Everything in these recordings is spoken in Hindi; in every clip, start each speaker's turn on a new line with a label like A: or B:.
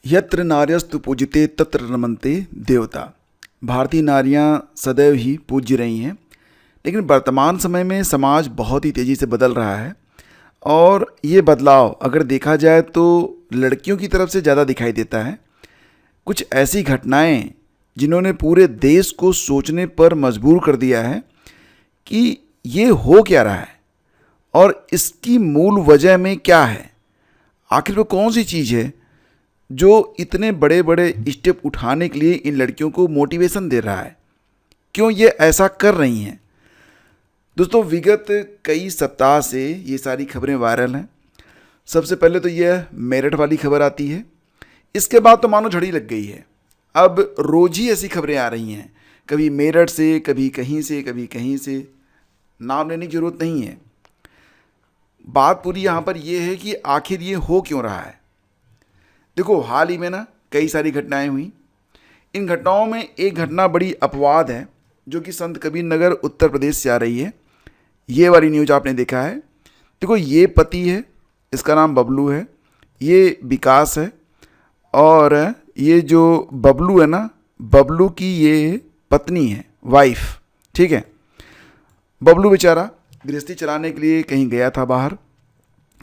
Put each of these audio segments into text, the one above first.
A: यत्र नार्यस्तु पूजिते तत्र रमन्ते देवता। भारतीय नारियां सदैव ही पूज्य रही हैं, लेकिन वर्तमान समय में समाज बहुत ही तेज़ी से बदल रहा है और ये बदलाव अगर देखा जाए तो लड़कियों की तरफ से ज़्यादा दिखाई देता है। कुछ ऐसी घटनाएं जिन्होंने पूरे देश को सोचने पर मजबूर कर दिया है कि ये हो क्या रहा है और इसकी मूल वजह में क्या है। आखिर वो कौन सी चीज़ है जो इतने बड़े बड़े स्टेप उठाने के लिए इन लड़कियों को मोटिवेशन दे रहा है, क्यों ये ऐसा कर रही हैं। दोस्तों, विगत कई सप्ताह से ये सारी खबरें वायरल हैं। सबसे पहले तो यह मेरठ वाली खबर आती है, इसके बाद तो मानो झड़ी लग गई है। अब रोज ही ऐसी खबरें आ रही हैं, कभी मेरठ से, कभी कहीं से, कभी कहीं से। नाम लेने की ज़रूरत नहीं है। बात पूरी यहाँ पर यह है कि आखिर ये हो क्यों रहा है। देखो, हाल ही में ना कई सारी घटनाएं हुई। इन घटनाओं में एक घटना बड़ी अपवाद है जो कि संत कबीर नगर उत्तर प्रदेश से आ रही है। ये वाली न्यूज आपने देखा है। देखो, ये पति है, इसका नाम बबलू है, ये विकास है, और ये जो बबलू है ना, बबलू की ये पत्नी है, वाइफ। ठीक है। बबलू बेचारा गृहस्थी चलाने के लिए कहीं गया था बाहर।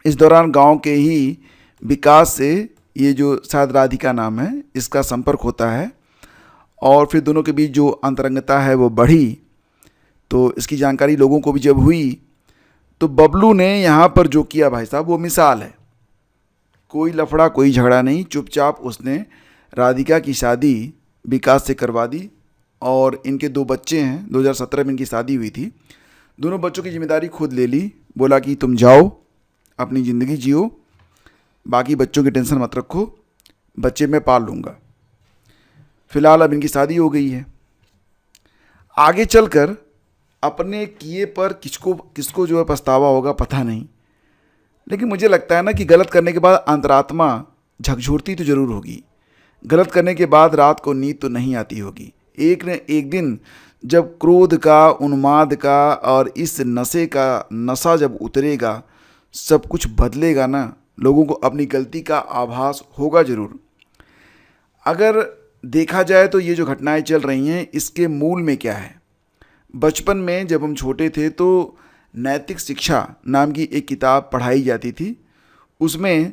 A: इस दौरान गांव के ही विकास से ये जो शायद राधिका नाम है, इसका संपर्क होता है और फिर दोनों के बीच जो अंतरंगता है वो बढ़ी। तो इसकी जानकारी लोगों को भी जब हुई तो बबलू ने यहाँ पर जो किया भाई साहब, वो मिसाल है। कोई लफड़ा, कोई झगड़ा नहीं, चुपचाप उसने राधिका की शादी विकास से करवा दी और इनके 2 बच्चे हैं। 2017 में इनकी शादी हुई थी। दोनों बच्चों की जिम्मेदारी खुद ले ली। बोला कि तुम जाओ, अपनी ज़िंदगी जियो, बाकी बच्चों की टेंशन मत रखो, बच्चे मैं पाल लूँगा। फिलहाल अब इनकी शादी हो गई है। आगे चलकर अपने किए पर किसको किसको जो है पछतावा होगा पता नहीं, लेकिन मुझे लगता है ना कि गलत करने के बाद अंतरात्मा झकझोरती तो ज़रूर होगी। गलत करने के बाद रात को नींद तो नहीं आती होगी। एक न एक दिन जब क्रोध का, उन्माद का और इस नशे का नशा जब उतरेगा, सब कुछ बदलेगा ना, लोगों को अपनी गलती का आभास होगा ज़रूर। अगर देखा जाए तो ये जो घटनाएं चल रही हैं, इसके मूल में क्या है। बचपन में जब हम छोटे थे तो नैतिक शिक्षा नाम की एक किताब पढ़ाई जाती थी। उसमें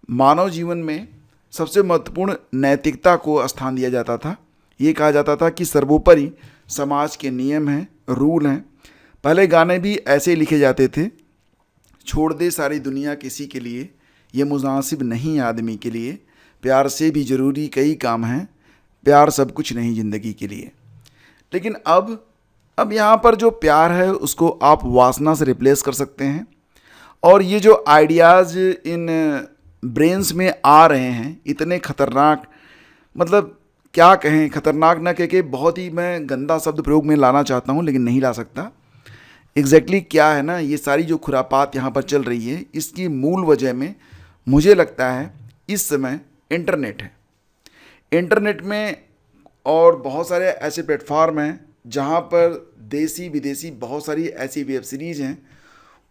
A: मानव जीवन में सबसे महत्वपूर्ण नैतिकता को स्थान दिया जाता था। ये कहा जाता था कि सर्वोपरि समाज के नियम हैं, रूल हैं। पहले गाने भी ऐसे ही लिखे जाते थे, छोड़ दे सारी दुनिया किसी के लिए, ये मुनासिब नहीं आदमी के लिए, प्यार से भी ज़रूरी कई काम हैं, प्यार सब कुछ नहीं ज़िंदगी के लिए। लेकिन अब यहाँ पर जो प्यार है उसको आप वासना से रिप्लेस कर सकते हैं। और ये जो आइडियाज़ इन ब्रेन्स में आ रहे हैं, इतने खतरनाक, मतलब क्या कहें, खतरनाक ना कह के बहुत ही मैं गंदा शब्द प्रयोग में लाना चाहता हूँ लेकिन नहीं ला सकता। एग्जैक्टली क्या है ना, ये सारी जो खुरापात यहाँ पर चल रही है, इसकी मूल वजह में मुझे लगता है इस समय इंटरनेट है। इंटरनेट में और बहुत सारे ऐसे प्लेटफार्म हैं जहाँ पर देसी विदेशी बहुत सारी ऐसी वेब सीरीज़ हैं,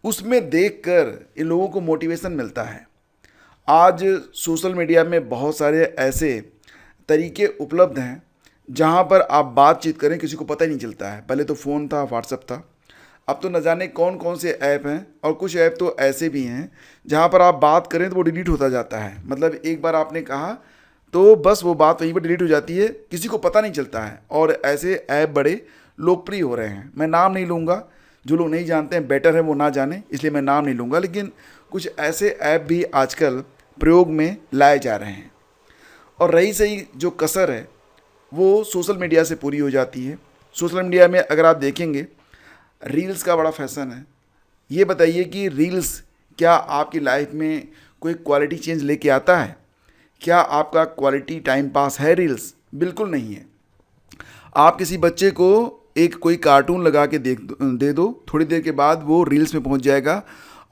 A: उसमें देखकर इन लोगों को मोटिवेशन मिलता है। आज सोशल मीडिया में बहुत सारे ऐसे तरीके उपलब्ध हैं जहाँ पर आप बातचीत करें, किसी को पता ही नहीं चलता है। पहले तो फ़ोन था, व्हाट्सएप था, अब तो न जाने कौन कौन से ऐप हैं। और कुछ ऐप तो ऐसे भी हैं जहाँ पर आप बात करें तो वो डिलीट होता जाता है। मतलब एक बार आपने कहा तो बस वो बात वहीं पर डिलीट हो जाती है, किसी को पता नहीं चलता है। और ऐसे ऐप बड़े लोकप्रिय हो रहे हैं। मैं नाम नहीं लूँगा, जो लोग नहीं जानते हैं बेटर है वो ना जाने, इसलिए मैं नाम नहीं लूँगा। लेकिन कुछ ऐसे ऐप भी आजकल प्रयोग में लाए जा रहे हैं। और रही सही जो कसर है वो सोशल मीडिया से पूरी हो जाती है। सोशल मीडिया में अगर आप देखेंगे, रील्स का बड़ा फैशन है। ये बताइए कि रील्स क्या आपकी लाइफ में कोई क्वालिटी चेंज लेके आता है? क्या आपका क्वालिटी टाइम पास है रील्स? बिल्कुल नहीं है। आप किसी बच्चे को एक कोई कार्टून लगा के दे दो, थोड़ी देर के बाद वो रील्स में पहुंच जाएगा।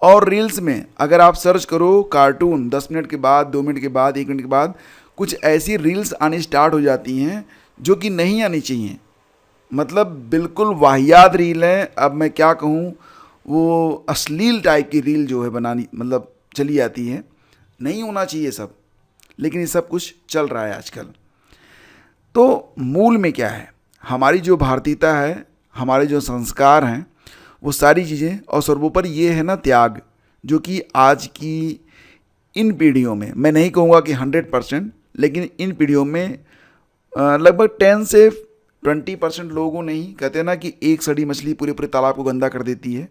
A: और रील्स में अगर आप सर्च करो कार्टून, 10 मिनट के बाद, 2 मिनट के बाद, 1 मिनट के बाद कुछ ऐसी रील्स आनी स्टार्ट हो जाती हैं जो कि नहीं आनी चाहिए। मतलब बिल्कुल वाहियात रील है। अब मैं क्या कहूँ, वो अश्लील टाइप की रील जो है बनानी, मतलब चली आती है। नहीं होना चाहिए सब। लेकिन ये सब कुछ चल रहा है आजकल। तो मूल में क्या है, हमारी जो भारतीयता है, हमारे जो संस्कार हैं, वो सारी चीज़ें, और सर्वोपरि ये है ना त्याग, जो कि आज की इन पीढ़ियों में, मैं नहीं कहूँगा कि 100%, लेकिन इन पीढ़ियों में लगभग 10 से 20% लोगों ने ही, कहते हैं ना कि एक सड़ी मछली पूरे पूरे तालाब को गंदा कर देती है।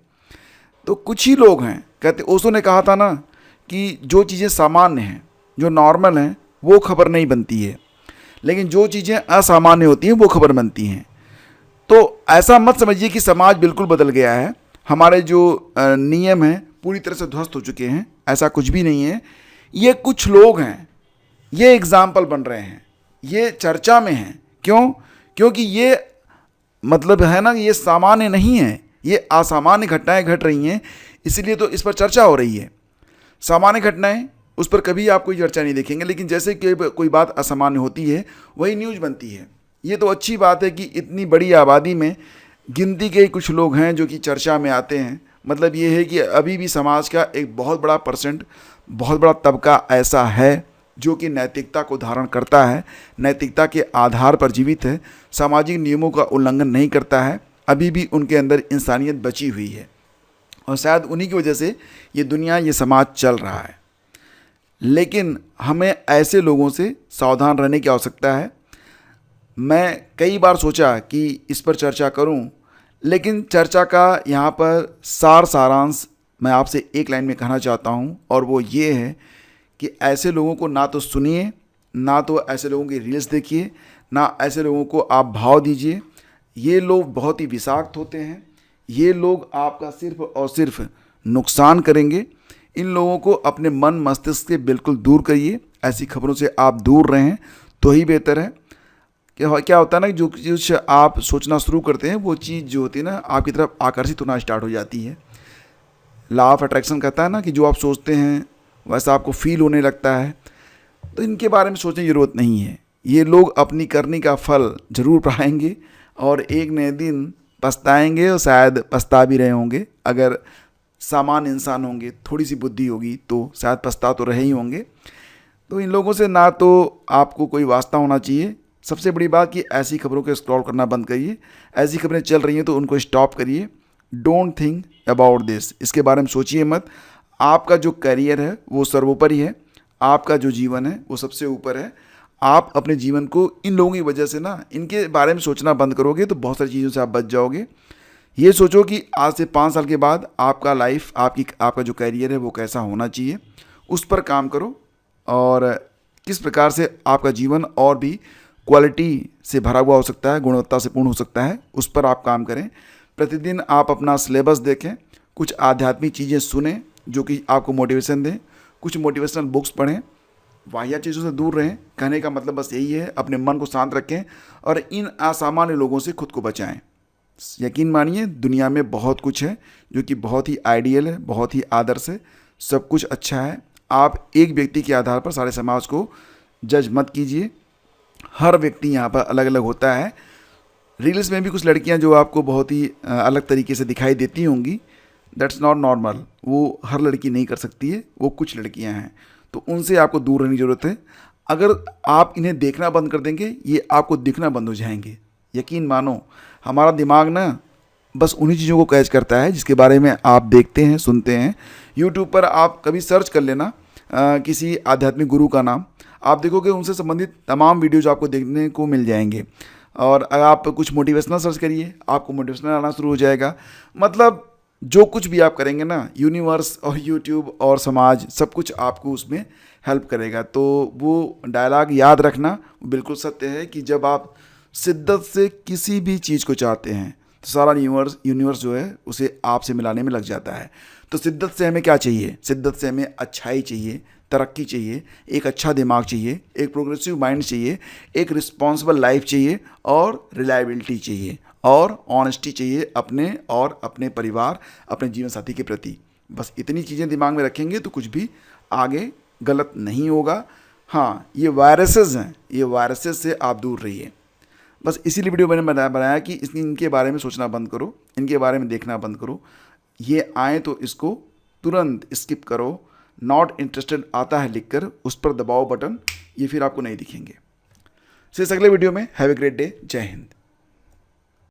A: तो कुछ ही लोग हैं, कहते, ओशो ने कहा था ना कि जो चीज़ें सामान्य हैं, जो नॉर्मल हैं, वो खबर नहीं बनती है, लेकिन जो चीज़ें असामान्य होती हैं वो खबर बनती हैं। तो ऐसा मत समझिए कि समाज बिल्कुल बदल गया है, हमारे जो नियम हैं पूरी तरह से ध्वस्त हो चुके हैं, ऐसा कुछ भी नहीं है। ये कुछ लोग हैं, ये एग्जाम्पल बन रहे हैं, ये चर्चा में हैं। क्यों? क्योंकि ये मतलब है ना, ये सामान्य नहीं है, ये असामान्य घटनाएं घट रही हैं, इसलिए तो इस पर चर्चा हो रही है। सामान्य घटनाएं, उस पर कभी आप कोई चर्चा नहीं देखेंगे, लेकिन जैसे कि कोई बात असामान्य होती है वही न्यूज़ बनती है। ये तो अच्छी बात है कि इतनी बड़ी आबादी में गिनती के कुछ लोग हैं जो कि चर्चा में आते हैं। मतलब ये है कि अभी भी समाज का एक बहुत बड़ा परसेंट, बहुत बड़ा तबका ऐसा है जो कि नैतिकता को धारण करता है, नैतिकता के आधार पर जीवित है, सामाजिक नियमों का उल्लंघन नहीं करता है, अभी भी उनके अंदर इंसानियत बची हुई है। और शायद उन्हीं की वजह से ये दुनिया, ये समाज चल रहा है। लेकिन हमें ऐसे लोगों से सावधान रहने की आवश्यकता है। मैं कई बार सोचा कि इस पर चर्चा करूं, लेकिन चर्चा का यहाँ पर सारांश मैं आपसे एक लाइन में कहना चाहता हूँ, और वो ये है कि ऐसे लोगों को ना तो सुनिए, ना तो ऐसे लोगों की रील्स देखिए, ना ऐसे लोगों को आप भाव दीजिए। ये लोग बहुत ही विषाक्त होते हैं, ये लोग आपका सिर्फ और सिर्फ नुकसान करेंगे। इन लोगों को अपने मन मस्तिष्क से बिल्कुल दूर करिए, ऐसी खबरों से आप दूर रहें तो ही बेहतर है। क्या होता है ना, जो कुछ आप सोचना शुरू करते हैं वो चीज़ जो होती है ना आपकी तरफ आकर्षित होना स्टार्ट हो जाती है। लॉ ऑफ अट्रैक्शन कहता है ना कि जो आप सोचते हैं वैसा आपको फील होने लगता है। तो इनके बारे में सोचने की ज़रूरत नहीं है। ये लोग अपनी करनी का फल जरूर पाएंगे और एक नए दिन पछताएंगे, और शायद पछता भी रहे होंगे। अगर सामान्य इंसान होंगे, थोड़ी सी बुद्धि होगी, तो शायद पछता तो रहे ही होंगे। तो इन लोगों से ना तो आपको कोई वास्ता होना चाहिए। सबसे बड़ी बात कि ऐसी खबरों को स्क्रॉल करना बंद करिए। ऐसी खबरें चल रही हैं तो उनको स्टॉप करिए। डोंट थिंक अबाउट दिस, इसके बारे में सोचिए मत। आपका जो करियर है वो सर्वोपरि है, आपका जो जीवन है वो सबसे ऊपर है। आप अपने जीवन को इन लोगों की वजह से ना, इनके बारे में सोचना बंद करोगे तो बहुत सारी चीज़ों से आप बच जाओगे। ये सोचो कि आज से 5 साल के बाद आपका लाइफ, आपका जो करियर है वो कैसा होना चाहिए, उस पर काम करो। और किस प्रकार से आपका जीवन और भी क्वालिटी से भरा हुआ हो सकता है, गुणवत्ता से पूर्ण हो सकता है, उस पर आप काम करें। प्रतिदिन आप अपना सिलेबस देखें, कुछ आध्यात्मिक चीज़ें सुनें जो कि आपको मोटिवेशन दें, कुछ मोटिवेशनल बुक्स पढ़ें, वाहिया चीज़ों से दूर रहें। कहने का मतलब बस यही है, अपने मन को शांत रखें और इन असामान्य लोगों से खुद को बचाएं। यकीन मानिए दुनिया में बहुत कुछ है जो कि बहुत ही आइडियल है, बहुत ही आदर्श है, सब कुछ अच्छा है। आप एक व्यक्ति के आधार पर सारे समाज को जज मत कीजिए। हर व्यक्ति यहाँ पर अलग अलग होता है। रील्स में भी कुछ लड़कियाँ जो आपको बहुत ही अलग तरीके से दिखाई देती होंगी, दैट्स नॉट नॉर्मल। वो हर लड़की नहीं कर सकती है, वो कुछ लड़कियाँ हैं, तो उनसे आपको दूर रहने की ज़रूरत है। अगर आप इन्हें देखना बंद कर देंगे, ये आपको दिखना बंद हो जाएंगे। यकीन मानो, हमारा दिमाग ना बस उन्हीं चीज़ों को कैच करता है जिसके बारे में आप देखते हैं, सुनते हैं। यूट्यूब पर आप कभी सर्च कर लेना किसी आध्यात्मिक गुरु का नाम, आप देखोगे उनसे संबंधित तमाम वीडियोज आपको देखने को मिल जाएंगे। और अगर आप कुछ मोटिवेशनल सर्च करिए, आपको मोटिवेशनल आना शुरू हो जाएगा। मतलब जो कुछ भी आप करेंगे ना, यूनिवर्स और यूट्यूब और समाज सब कुछ आपको उसमें हेल्प करेगा। तो वो डायलॉग याद रखना, बिल्कुल सत्य है कि जब आप शिद्दत से किसी भी चीज़ को चाहते हैं तो सारा यूनिवर्स जो है उसे आपसे मिलाने में लग जाता है। तो शिद्दत से हमें क्या चाहिए? शिद्दत से हमें अच्छाई चाहिए, तरक्की चाहिए, एक अच्छा दिमाग चाहिए, एक प्रोग्रेसिव माइंड चाहिए, एक रिस्पॉन्सिबल लाइफ चाहिए, और रिलायबिलिटी चाहिए, और ऑनेस्टी चाहिए अपने और अपने परिवार, अपने जीवन साथी के प्रति। बस इतनी चीज़ें दिमाग में रखेंगे तो कुछ भी आगे गलत नहीं होगा। हाँ, ये वायरसेस हैं, ये वायरसेस से आप दूर रहिए। बस इसीलिए वीडियो मैंने बनाया कि इनके बारे में सोचना बंद करो, इनके बारे में देखना बंद करो। ये आए तो इसको तुरंत स्किप करो, नॉट इंटरेस्टेड आता है लिखकर, उस पर दबाओ बटन, ये फिर आपको नहीं दिखेंगे। से अगले वीडियो में। Have a great day. जय हिंद।